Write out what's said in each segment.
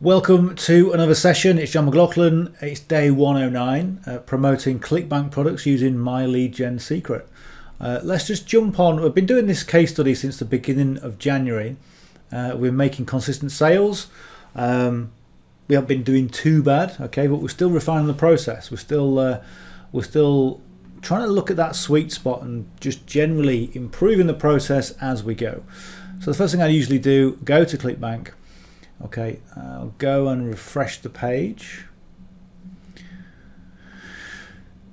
Welcome to another session. It's John McLaughlin. It's day 109, promoting Clickbank products using myleadgensecret. Let's just jump on. We've been doing this case study since the beginning of January. We're making consistent sales. We haven't been doing too bad, okay, but we're still refining the process. We're still trying to look at that sweet spot and just generally improving the process as we go. So the first thing I usually do, go to Clickbank. Okay, I'll go and refresh the page.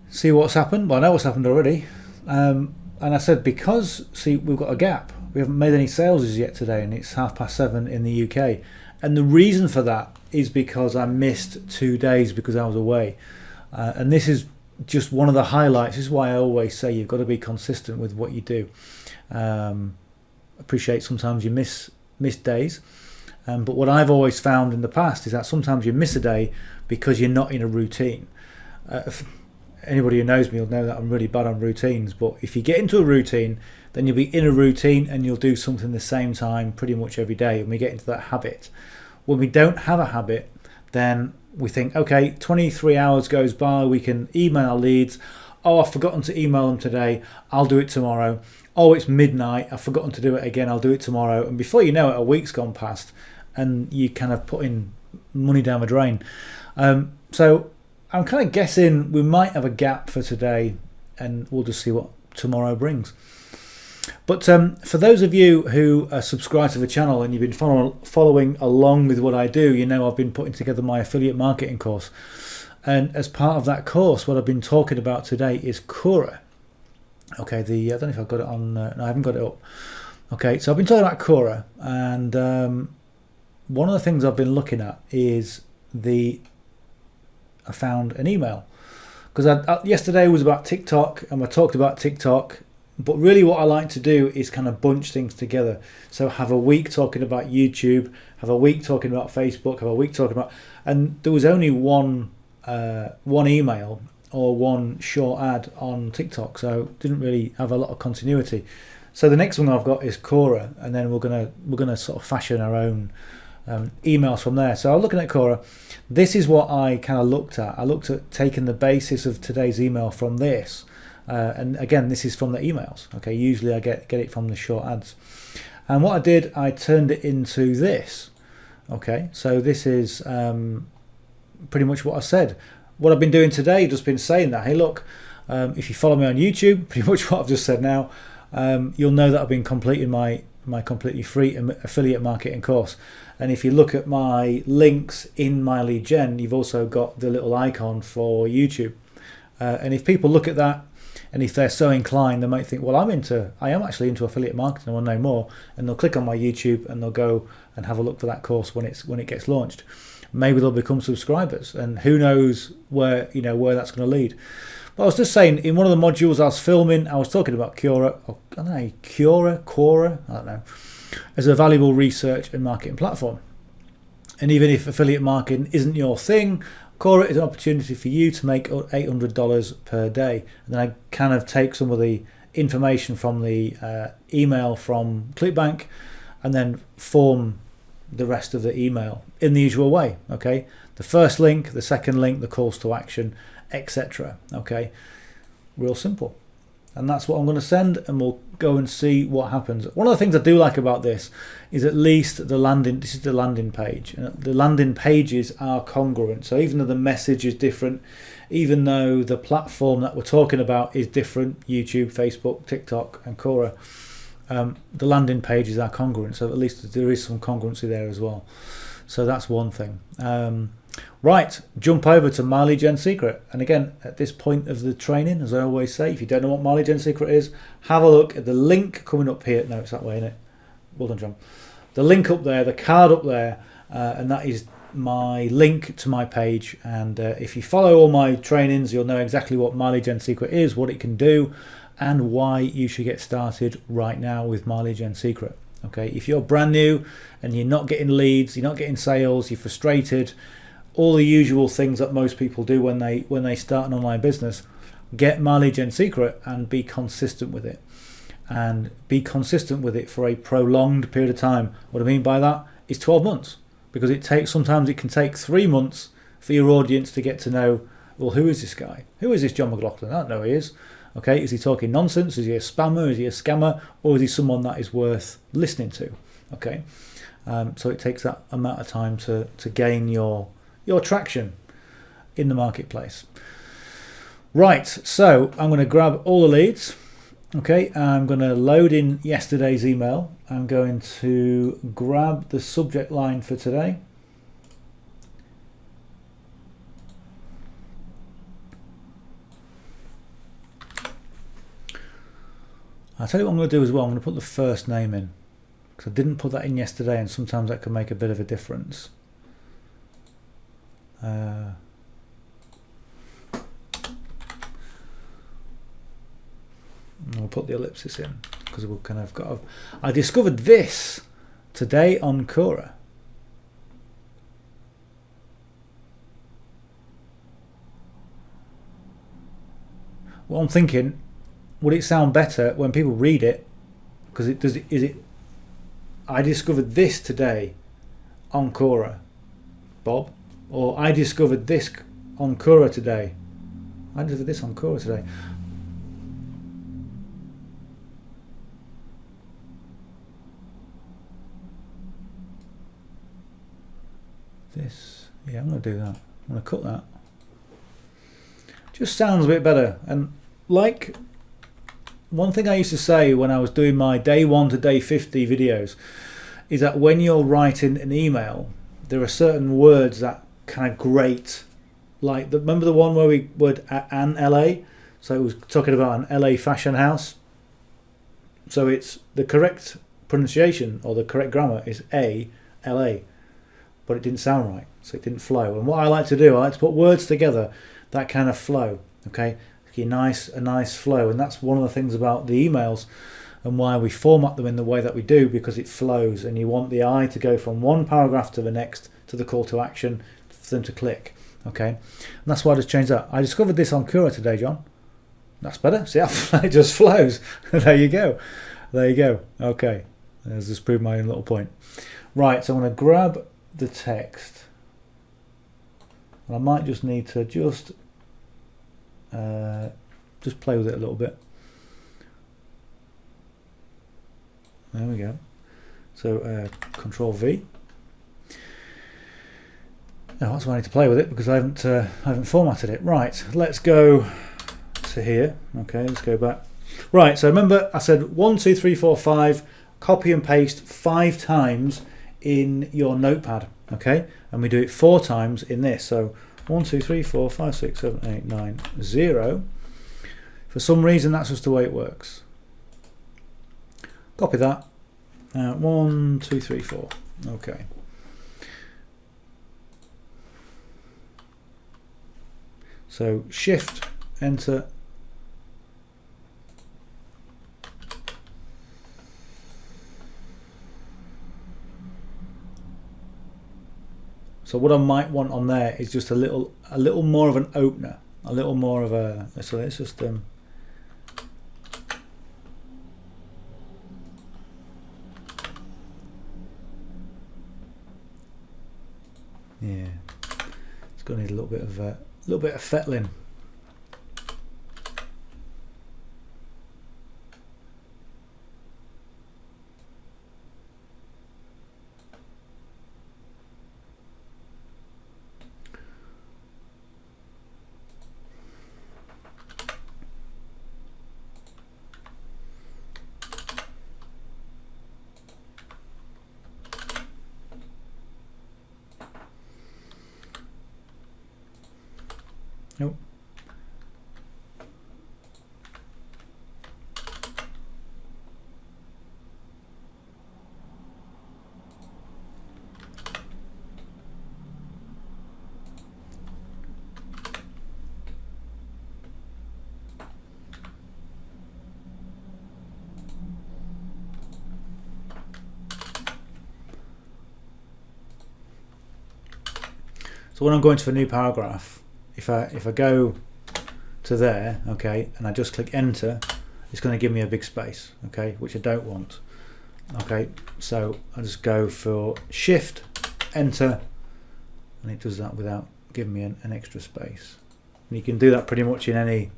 See what's happened. Well, I know what's happened already. And I said, because, see, we've got a gap. We haven't made any sales as yet today, and it's 7:30 in the UK. And the reason for that is because I missed 2 days because I was away. And this is just one of the highlights. This is why I always say you've got to be consistent with what you do. Appreciate sometimes you miss days. But what I've always found in the past is that sometimes you miss a day because you're not in a routine. Anybody who knows me will know that I'm really bad on routines, but if you get into a routine, then you'll be in a routine and you'll do something the same time pretty much every day, and we get into that habit. When we don't have a habit, then we think, okay, 23 hours goes by, we can email our leads. Oh, I've forgotten to email them today, I'll do it tomorrow. Oh, it's midnight, I've forgotten to do it again, I'll do it tomorrow. And before you know it, a week's gone past and you kind of putting money down the drain. So I'm kind of guessing we might have a gap for today, and we'll just see what tomorrow brings. But for those of you who are subscribed to the channel and you've been following along with what I do, you know I've been putting together my affiliate marketing course. And as part of that course, what I've been talking about today is Quora. Okay, I don't know if I've got it on, no, I haven't got it up. Okay, so I've been talking about Quora, and one of the things I've been looking at is I found an email. Because yesterday was about TikTok, and I talked about TikTok, but really what I like to do is kind of bunch things together. So have a week talking about YouTube, have a week talking about Facebook, have a week talking about, and there was only one email or one short ad on TikTok, so didn't really have a lot of continuity. So the next one I've got is Quora, and then we're gonna sort of fashion our own emails from there. So I'm looking at Quora. This is what I kind of looked at. I looked at taking the basis of today's email from this, and again, this is from the emails. Okay, usually I get it from the short ads, and what I did, I turned it into this. Okay, so this is pretty much what I said. What I've been doing today, just been saying that, hey look, if you follow me on YouTube, pretty much what I've just said now, you'll know that I've been completing my completely free affiliate marketing course. And if you look at my links in my lead gen, you've also got the little icon for YouTube. And if people look at that, and if they're so inclined, they might think, well, I am actually into affiliate marketing, I want to know more, and they'll click on my YouTube and they'll go and have a look for that course when it gets launched. Maybe they'll become subscribers, and who knows where that's going to lead. But I was just saying, in one of the modules I was filming, I was talking about Quora, I don't know, as a valuable research and marketing platform. And even if affiliate marketing isn't your thing, Quora is an opportunity for you to make $800 per day. And then I kind of take some of the information from the email from Clickbank and then form the rest of the email in the usual way. Okay, the first link, the second link, the calls to action, etc. Okay, real simple. And that's what I'm going to send, and we'll go and see what happens. One of the things I do like about this is at least this is the landing page. And the landing pages are congruent. So even though the message is different, even though the platform that we're talking about is different, YouTube, Facebook, TikTok, and Quora, the landing pages are congruent. So at least there is some congruency there as well. So that's one thing. Right, jump over to myleadgensecret. And again, at this point of the training, as I always say, if you don't know what myleadgensecret is, have a look at the link coming up here. No, it's that way, isn't it? Well done, John. The link up there, the card up there, and that is my link to my page. And if you follow all my trainings, you'll know exactly what myleadgensecret is, what it can do, and why you should get started right now with myleadgensecret. Okay, if you're brand new and you're not getting leads, you're not getting sales, you're frustrated, all the usual things that most people do when they start an online business, get myleadgensecret and be consistent with it. And be consistent with it for a prolonged period of time. What I mean by that is 12 months. because sometimes it can take 3 months for your audience to get to know, well, who is this guy? Who is this John McLaughlin? I don't know who he is. Okay, is he talking nonsense? Is he a spammer? Is he a scammer? Or is he someone that is worth listening to? Okay, so it takes that amount of time to gain your traction in the marketplace. Right, so I'm going to grab all the leads. Okay, I'm going to load in yesterday's email. I'm going to grab the subject line for today. I'll tell you what I'm going to do as well. I'm going to put the first name in, because I didn't put that in yesterday, and sometimes that can make a bit of a difference. I'll put the ellipsis in, because we've kind of got. I discovered this today on Quora. Well, I'm thinking, would it sound better when people read it? Because I discovered this today on Quora, Bob, or I discovered this on Quora today. I discovered this on Quora today. This, yeah, I'm going to do that. I'm going to cut that. Just sounds a bit better. And like, one thing I used to say when I was doing my day 1 to day 50 videos is that when you're writing an email, there are certain words that kind of grate. Like, remember the one where we word an LA? So it was talking about an LA fashion house. So it's the correct pronunciation, or the correct grammar is LA, but it didn't sound right, so it didn't flow. And what I like to do, I like to put words together that kind of flow. Okay, a nice flow, and that's one of the things about the emails and why we format them in the way that we do, because it flows, and you want the eye to go from one paragraph to the next to the call to action for them to click. Okay, and that's why I just changed that. I discovered this on Quora today, John. That's better. See how it just flows. There you go. Okay, let's just prove my own little point. Right, so I'm going to grab the text, and I might just need to just play with it a little bit. There we go. So Control V. Now that's why I need to play with it, because I haven't formatted it. Right, let's go to here. Okay, let's go back. Right, so remember I said 1, 2, 3, 4, 5. Copy and paste 5 times in your notepad. Okay, and we do it 4 times in this. So 1, 2, 3, 4, 5, 6, 7, 8, 9, 0. For some reason, that's just the way it works. Copy that. 1, 2, 3, 4. Okay. So Shift, Enter. So what I might want on there is just a little more of an opener, a little more of a. So let's just yeah, it's going to need a little bit of fettling. Nope. So when I'm going to a new paragraph, if I go to there, okay, and I just click enter, it's going to give me a big space, okay, which I don't want. Okay, so I just go for Shift, enter, and it does that without giving me an extra space. And you can do that pretty much in any,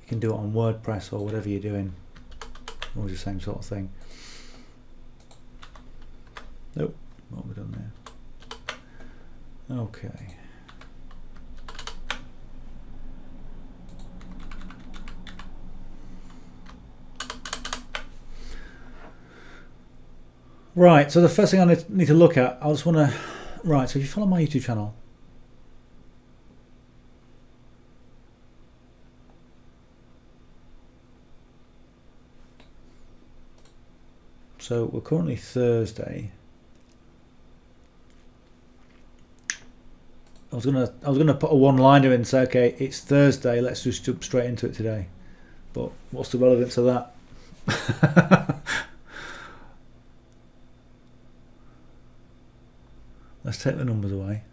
you can do it on WordPress or whatever you're doing, always the same sort of thing. Nope, what have we done there? Okay. Right, so the first thing I need to look at, I just want to, right, so if you follow my YouTube channel, so we're currently Thursday. I was gonna put a one-liner in and say, okay, it's Thursday, let's just jump straight into it today. But what's the relevance of that? Let's take the numbers away.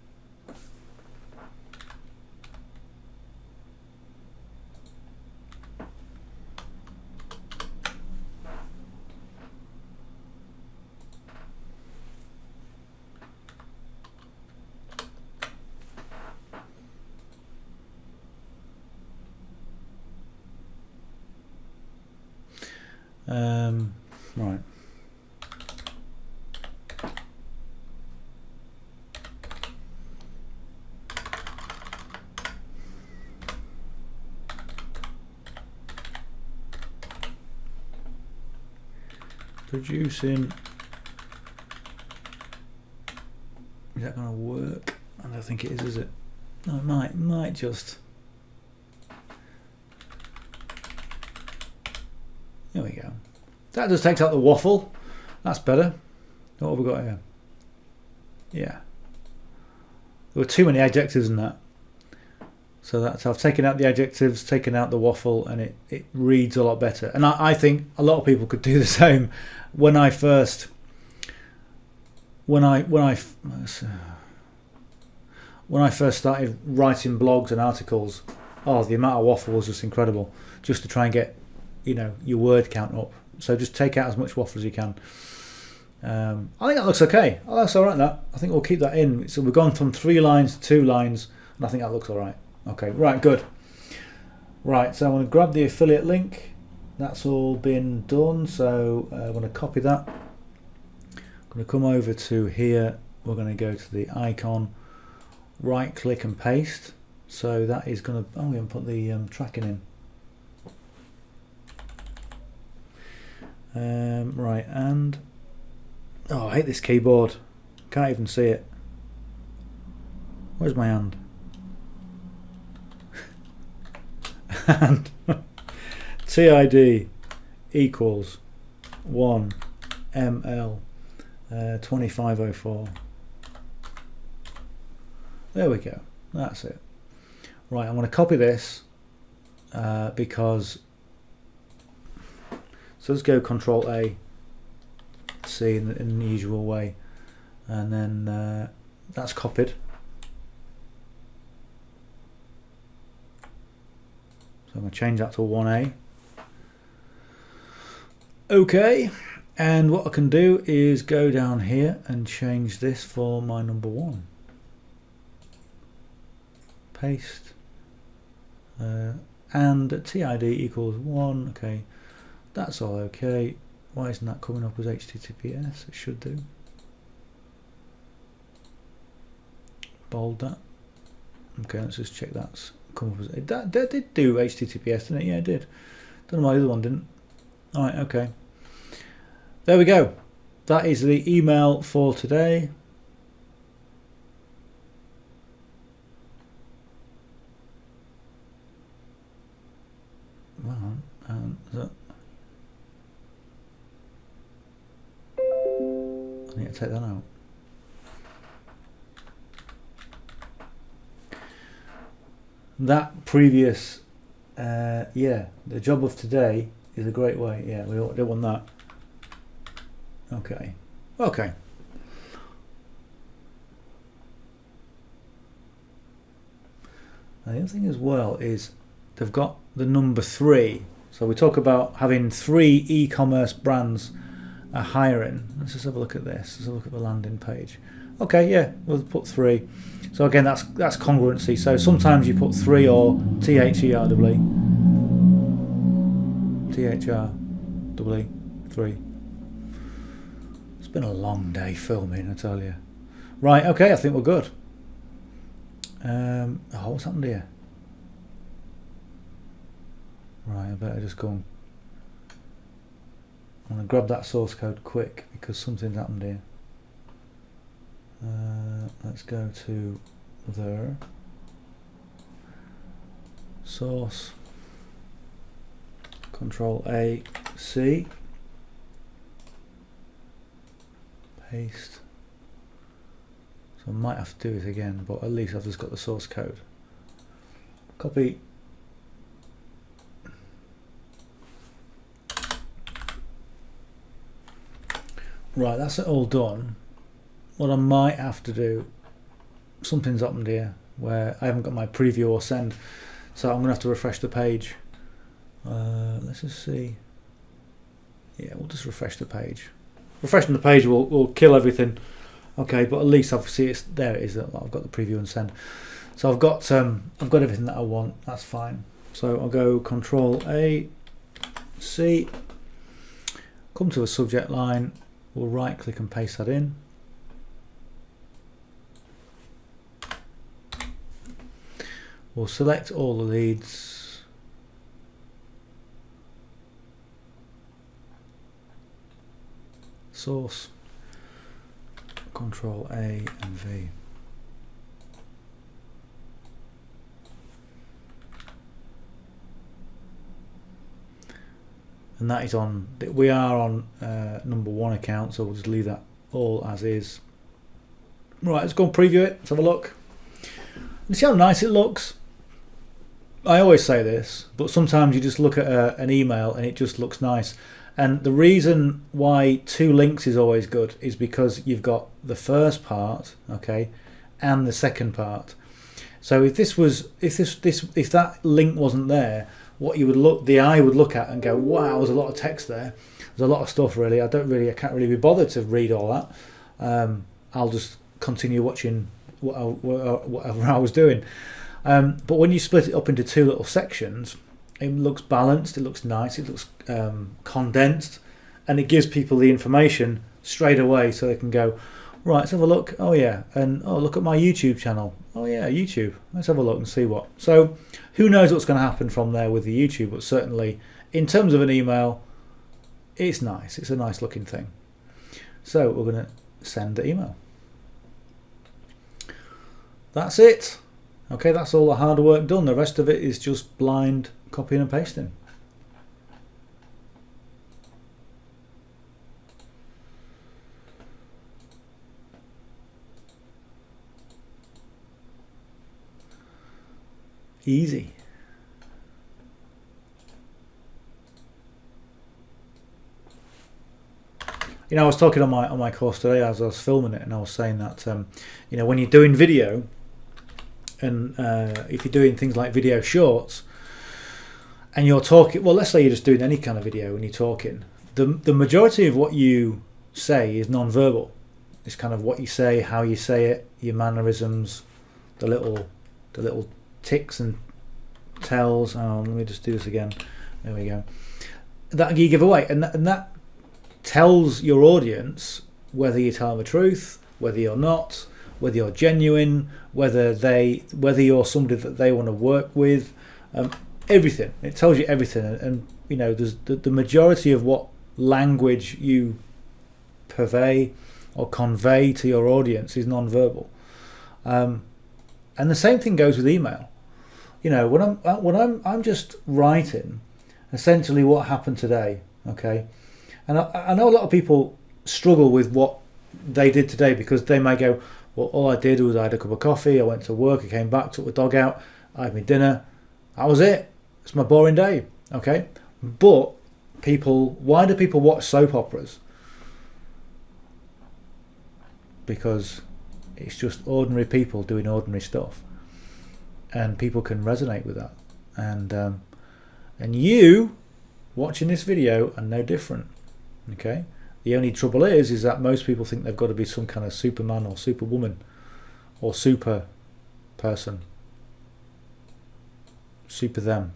Right. Producing, is that going to work? I don't think it is it? No, it might just. There we go. That just takes out the waffle. That's better. What have we got here? Yeah. There were too many adjectives in that. So that's, I've taken out the adjectives, taken out the waffle, and it reads a lot better. And I think a lot of people could do the same. When I first started writing blogs and articles, oh, the amount of waffle was just incredible. Just to try and get, you know, your word count up. So just take out as much waffle as you can. I think that looks okay. Oh, that's all right. That, I think we'll keep that in. So we've gone from 3 lines to 2 lines, and I think that looks all right. Okay, right, good. Right, so I'm going to grab the affiliate link. That's all been done. So I'm going to copy that. I'm going to come over to here. We're going to go to the icon, right click and paste. So that is going to, oh, we haven't put the tracking in. Right, and oh, I hate this keyboard. Can't even see it. Where's my hand? And TID equals 1 ml 2504. There we go. That's it. Right, I'm going to copy this because. So let's go Control A, C in the usual way, and then that's copied. So I'm going to change that to 1A. Okay, and what I can do is go down here and change this for my number 1. Paste. And TID equals 1. Okay, that's all okay. Why isn't that coming up as HTTPS? It should do. Bold that. Okay, let's just check that's come up as that did do HTTPS, didn't it? Yeah, it did. Don't know why the other one didn't. Alright, okay. There we go. That is the email for today. Well, that I need to take that out. That previous, yeah, the job of today is a great way. Yeah, we don't want that. Okay, okay. And the other thing as well is they've got the number 3. So we talk about having 3 e-commerce brands are hiring. Let's just have a look at this. Let's have a look at the landing page. Okay, yeah, we'll put 3. So again, that's congruency. So sometimes you put 3 or THERE, 3. It's been a long day filming, I tell you. Right, okay, I think we're good. What's happened here? Right, I better just go and I'm going to grab that source code quick because something's happened here. Let's go to there. Source. Control A, C. Paste. So I might have to do it again, but at least I've just got the source code. Copy. Right, that's it all done. What I might have to do, something's happened here where I haven't got my preview or send, so I'm going to have to refresh the page. Let's just see. Yeah, we'll just refresh the page. Refreshing the page will kill everything. Okay, but at least obviously it's there. It is. I've got the preview and send. So I've got everything that I want. That's fine. So I'll go Control A, C. Come to a subject line. We'll right click and paste that in. We'll select all the leads. Source. Control A and V. And that is on, we are on number 1 account, so we'll just leave that all as is. Right, let's go and preview it. Let's have a look. You see how nice it looks? I always say this, but sometimes you just look at an email and it just looks nice. And the reason why 2 links is always good is because you've got the first part, okay, and the second part. So if that link wasn't there, what you would look, the eye would look at and go, wow, there's a lot of text there. There's a lot of stuff really. I can't really be bothered to read all that. I'll just continue watching whatever I was doing. But when you split it up into 2 little sections, it looks balanced, it looks nice, it looks condensed, and it gives people the information straight away so they can go, right, let's have a look. Oh yeah, and oh, look at my YouTube channel. Oh yeah, YouTube. Let's have a look and see what. So who knows what's going to happen from there with the YouTube, but certainly in terms of an email, it's nice. It's a nice looking thing. So we're going to send the email. That's it. Okay, that's all the hard work done. The rest of it is just blind copying and pasting. Easy. You know, I was talking on my course today as I was filming it, and I was saying that you know, when you're doing video, and if you're doing things like video shorts, and you're talking, well, let's say you're just doing any kind of video and you're talking, the majority of what you say is non-verbal. It's kind of what you say, how you say it, your mannerisms, the little ticks and tells. Oh, let me just do this again. There we go. That you give away, and that tells your audience whether you're telling the truth, whether you're not, whether you're genuine, whether you're somebody that they want to work with. Everything. It tells you everything, and you know, there's the majority of what language you purvey or convey to your audience is non-verbal. And the same thing goes with email. You know, when I'm just writing essentially what happened today, okay? And I know a lot of people struggle with what they did today, because they may go, well, all I did was I had a cup of coffee, I went to work, I came back, took the dog out, I had my dinner, that was it. It's my boring day, okay? But why do people watch soap operas? Because it's just ordinary people doing ordinary stuff, and people can resonate with that. And you watching this video are no different, okay? The only trouble is that most people think they've got to be some kind of Superman or Superwoman or super person. Super them.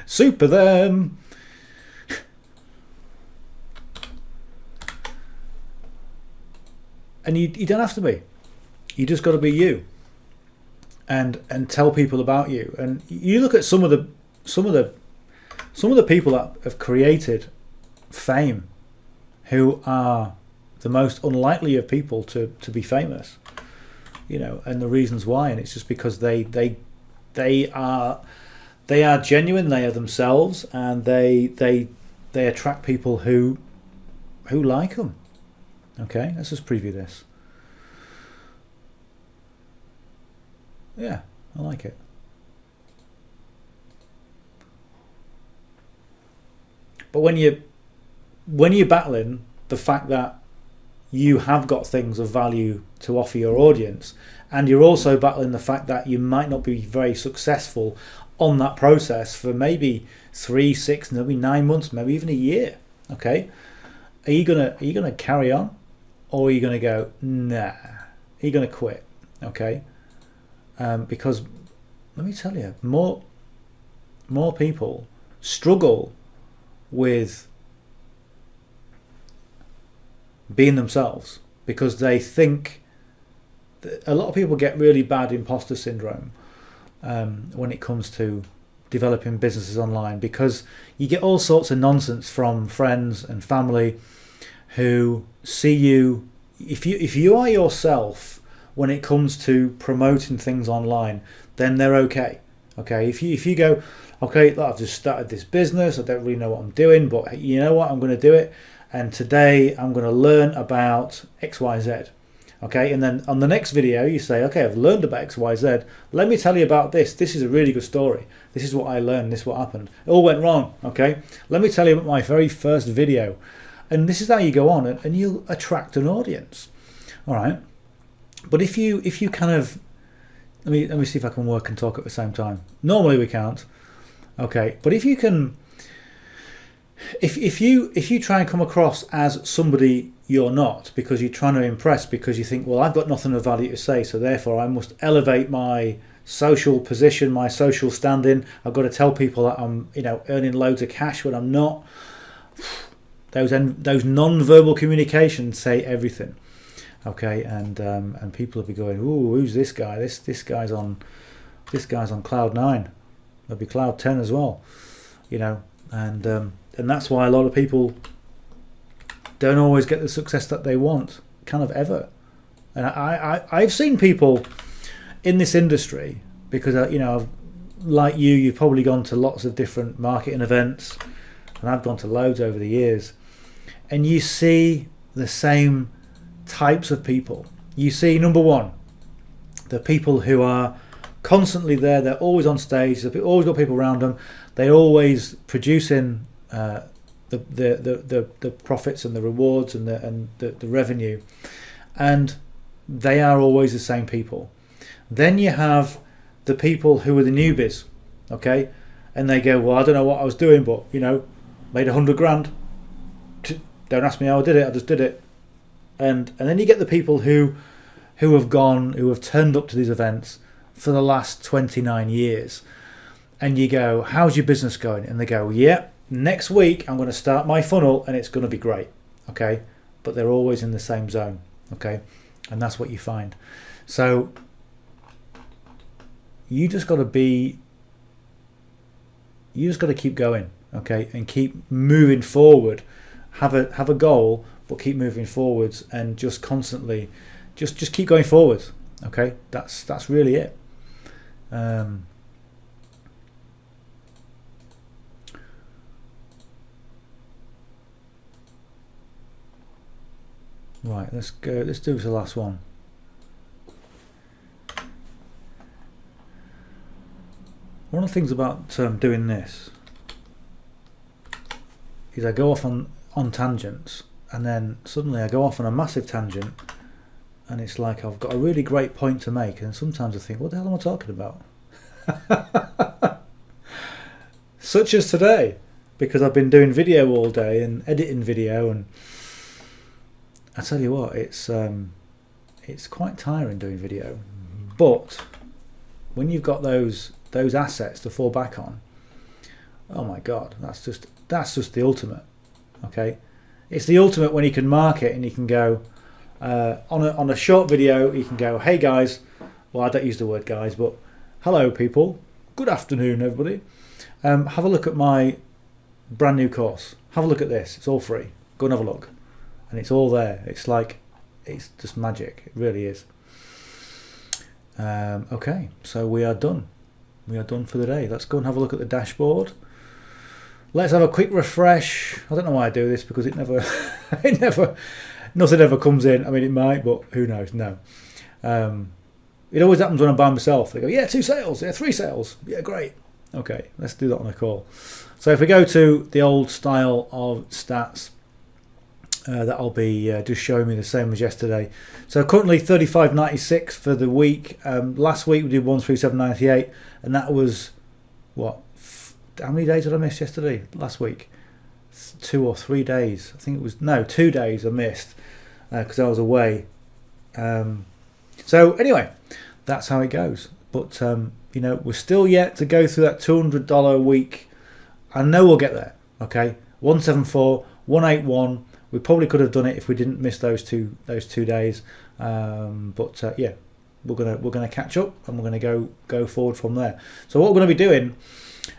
Super them. And you don't have to be. You just got to be you. And tell people about you. And you look at some of the people that have created fame, who are the most unlikely of people to be famous, you know, and the reasons why. And it's just because they are genuine, they are themselves, and they attract people who like them. Okay, let's just preview this. Yeah, I like it. But when you're battling the fact that you have got things of value to offer your audience, and you're also battling the fact that you might not be very successful on that process for maybe 3, 6, maybe 9 months, maybe even a year. Okay, are you gonna carry on, or are you gonna go nah? Are you gonna quit? Okay, because let me tell you, more people struggle with being themselves because they think that a lot of people get really bad imposter syndrome when it comes to developing businesses online, because you get all sorts of nonsense from friends and family who see you, if you are yourself when it comes to promoting things online, then they're okay. If you go, okay, I've just started this business, I don't really know what I'm doing, but you know what, I'm going to do it, and today I'm going to learn about XYZ. Okay, and then on the next video you say, okay, I've learned about XYZ, let me tell you about this. This is a really good story. This is what I learned, this is what happened. It all went wrong, okay? Let me tell you about my very first video. And this is how you go on, and you'll attract an audience. All right. But if you kind of, let me see if I can work and talk at the same time. Normally we can't. Okay, but if you can, if you try and come across as somebody you're not, because you're trying to impress, because you think, well, I've got nothing of value to say, so therefore I must elevate my social position, my social standing. I've got to tell people that I'm, earning loads of cash when I'm not. Those non-verbal communications say everything. Okay, and people will be going, ooh, who's this guy? This guy's on cloud 9. There'll be cloud 10 as well, and that's why a lot of people don't always get the success that they want, kind of ever. And I've seen people in this industry, because like you've probably gone to lots of different marketing events, and I've gone to loads over the years, and you see the same types of people. You see, number one, the people who are constantly there, they're always on stage, they've always got people around them, they're always producing the profits and the rewards and the revenue, and they are always the same people. Then you have the people who are the newbies, okay, and they go, well, I don't know what I was doing, but made 100 grand. Don't ask me how I did it, I just did it. And then you get the people who have turned up to these events for the last 29 years, and you go, how's your business going? And they go, yeah, next week I'm going to start my funnel and it's going to be great. Okay, but they're always in the same zone. Okay, and that's what you find. So you just got to keep going, okay, and keep moving forward. Have a goal, but keep moving forwards, and just constantly just keep going forwards. Okay, that's really it. Right, let's do the last one. One of the things about doing this is I go off on tangents, and then suddenly I go off on a massive tangent, and it's like I've got a really great point to make, and sometimes I think, what the hell am I talking about? Such as today. because I've been doing video all day and editing video, and I tell you what, it's quite tiring doing video. But when you've got those assets to fall back on, oh my God, that's just the ultimate. Okay, it's the ultimate when you can market and you can go on a short video. You can go, hey guys, well I don't use the word guys, but hello people, good afternoon everybody. Have a look at my brand new course. Have a look at this. It's all free. Go and have a look, and it's all there. It's like, it's just magic. It really is. Okay, so we are done. We are done for the day. Let's go and have a look at the dashboard. Let's have a quick refresh. I don't know why I do this, because it never, nothing ever comes in. I mean, it might, but who knows? No. It always happens when I'm by myself. They go, yeah, 2 sales, yeah, 3 sales, yeah, great. Okay, let's do that on a call. So if we go to the old style of stats, that'll be just showing me the same as yesterday. So currently 35.96 for the week. Last week we did 137.98, and that was what? How many days did I miss yesterday? Last week, 2 or 3 days. I think it was 2 days I missed because I was away. So anyway, that's how it goes. But you know, we're still yet to go through that $200 a week. I know we'll get there. Okay, 174, 181. We probably could have done it if we didn't miss those two days. But yeah, we're gonna catch up, and we're gonna go forward from there. So what we're gonna be doing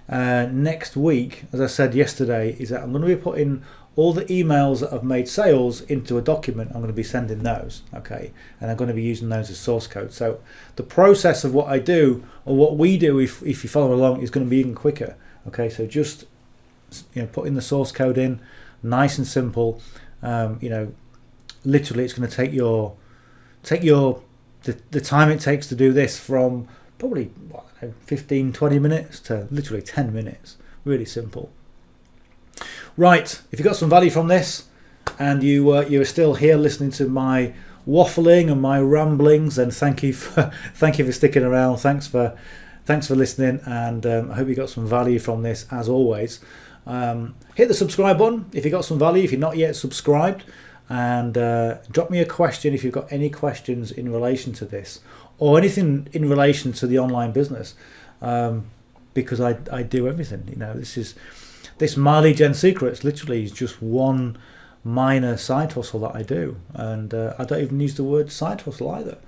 next week, as I said yesterday, is that I'm going to be putting all the emails that I've made sales into a document. I'm going to be sending those, okay, and I'm going to be using those as source code. So the process of what I do, or what we do, if you follow along, is going to be even quicker. Okay, so just, you know, putting the source code in, nice and simple. You know, literally, it's going to take the time it takes to do this from probably 15-20 minutes to literally 10 minutes. Really simple. Right, if you got some value from this, and you're still here listening to my waffling and my ramblings, then thank you for sticking around. Thanks for listening, and I hope you got some value from this as always. Hit the subscribe button if you got some value, if you're not yet subscribed, and drop me a question if you've got any questions in relation to this, or anything in relation to the online business, because I do everything. You know, this My Lead Gen Secrets literally is just one minor side hustle that I do, and I don't even use the word side hustle either.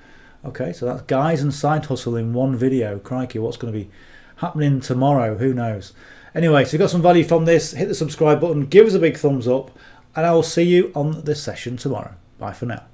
Okay, so that's guys and side hustle in one video. Crikey, what's going to be happening tomorrow? Who knows? Anyway, so if you got some value from this, hit the subscribe button, give us a big thumbs up, and I will see you on this session tomorrow. Bye for now.